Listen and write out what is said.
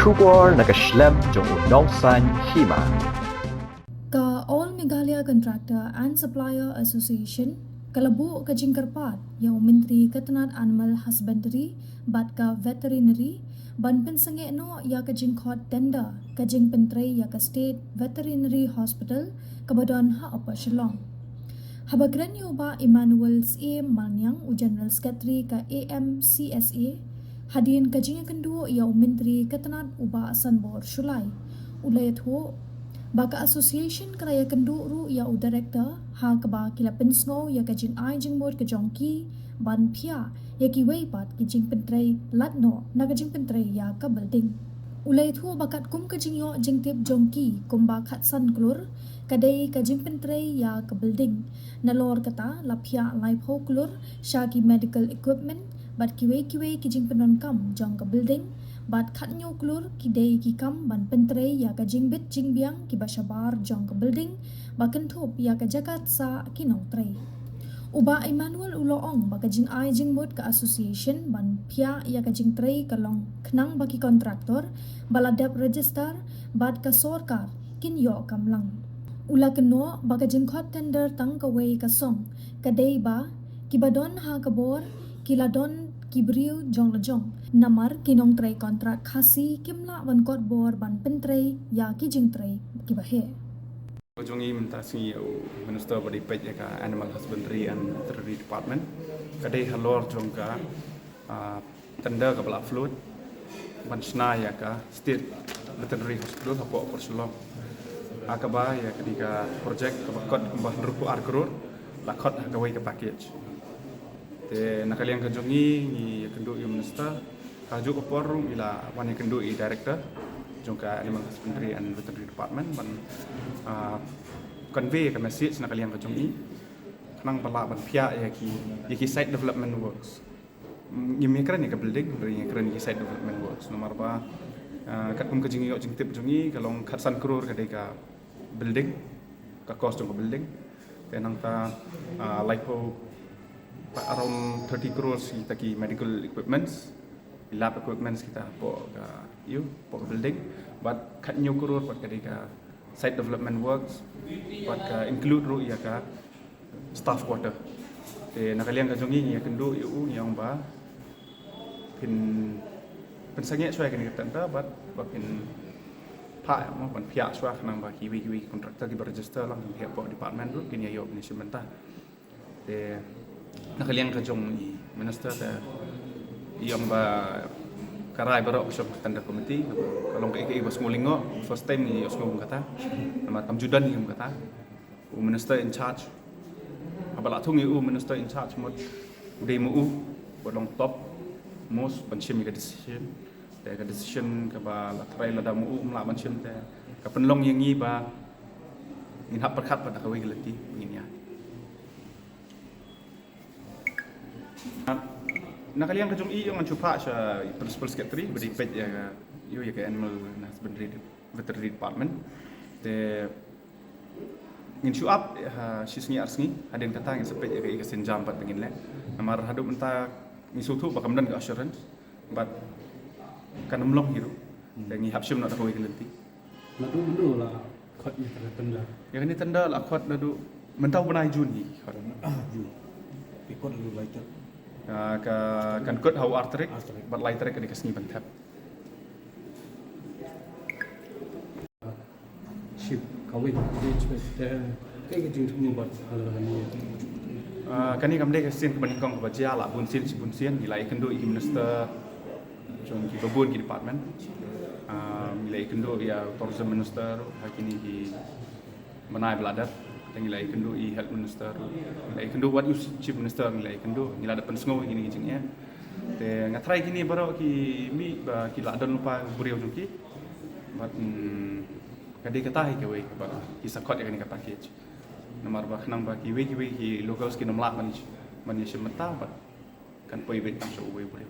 Shubor nakaslem jong unongsan Hima. Ka All Meghalaya Contractor and Supplier Association kalabu ka jingkarpat yang Menteri Ketenat Animal Husbandry bat ka veterinary ban pensange no ya ka jing Khot tender ka jing pentrei ya ka State Veterinary Hospital kabadon ha apa Shillong. Habagran yo ba Emmanuel A. Manyang u General Secretary ka Amcsa hadin ka jing kendu ya Menteri Ketenat uba Sanbor Shulai ulayat ho baka association keraya kendu ru ya u director ha kaba kila pensngo ya ka jing ai jing mod ka jongki ban phia ya ki wei pat ki jing pentrei latno na ka jing pentrei ya ka building ulai thu bakat kum ka jing yo jing tip jongki kum ba khat san klur kadai ka jing pentrei ya ka building na lor kata la phia lai pho klur sha ki medical equipment bat ki wei ki jing penon kam jong ka building bat khat nyo klur ki dei ki kam ban pentrei ya ka jing bit jing biang ki bashabar jong ka building bakan thop ya ka jakat sa Kynnoh trei uba Emmanuel uloong baka jing ai jing mod ka association ban phia ya ka jing trei ka long khnang baki kontraktor baladap register bat ka sorkar kin yo kamlang ula keno baka jing Khot tender Tang Kawei ka song ka dei ba ki badon ha ka bor kiladon ki Briew jong Lajong namar kinong trei kontrak khasi kimla wan kot bor ban pentrei ya ki jing trei ki bahe Jongi mentasi Minister badi pej ka Animal Husbandry and Veterinary Department kadai halor jongka tender ka bala flood ban sna ya ka State Veterinary Hospital hapo Porselong akaba ya ketika project ka Khot mbah rupu ar crore la Khot Kawei ka package te nakaliang ka jongi ni kendu Minister kaju ko porum ila wan kendu director jongka Animal Husbandry and Veterinary Department ban convey ka message na kaliang ka jongi nang bala ban phia ya ki site development works ngimi kran ni ka building ring kran ki site development works nomor ba kat kum ka jingi yo jing tip jongi kalong khatsan crore ka dei ka building ka cost jong ka building te nang ta lipo around 30 crores kita ki medical equipments lab equipments kita po ka po ka building but kat nyo crore pat ka dei ka site development works pat ka include ru ya ka staff quarter te nakaliang ka jongi ya kendu yu yang ba pin sange choi ka ni tanta but pin pa mo pan phia chwa nang ba kiwi contractor ki register lang ki po department ru kin ya yo ni sementa te nakaliang ka jongi minister ta yang ba karai barok usap tanda komiti kalau ke bos ngulingo first time ni os ngum kata nama tamjudan ni kata minister in charge abala thung u minister in charge mod dei mu bolong top most panchim ka decision te ka decision ka ba la trai la da mu mla panchim te ka penlong yang ngi ba ngin hap perkhat pada Kawei gelati ngin ya nakaliang ka jong i yung anchupa sa principal secretary badi pej ya yo ya ka Animal Husbandry Veterinary Department te ngin show up sisngi arsngi adeng kata ngin sepej ya ka ikasin jam pat ngin le namar hadu menta ngisutu bakamdan ka assurance but kanumlong hiru te ngi hapsim na Kawei gelenti nadu la Khot ni tanda ya ni tanda la Khot nadu mentau benai jun ni Khot ju ikut lu later ka kan Khot hau artrik bat later ka dikasni bantap ship Kawei engagement ke jing thum bat ala ni kani kamde ka sin kebaning kong baja la bun sin nilai kendo i minister jong ki babun ki department nilai kendo ya tourism minister hakini ki manai beladat nilai kendo i health minister nilai kendo what you chief minister nilai kendo nilai ada pensngo ini jingnya te ngatrai kini baro ki mi ba ki la don lupa Briew juki but kadai kata hi Kawei ba ki sakot ya ni ka package nomor ba nang ba ki we ki local skin nomlak man sementa ba kan poi bet tam so we Briew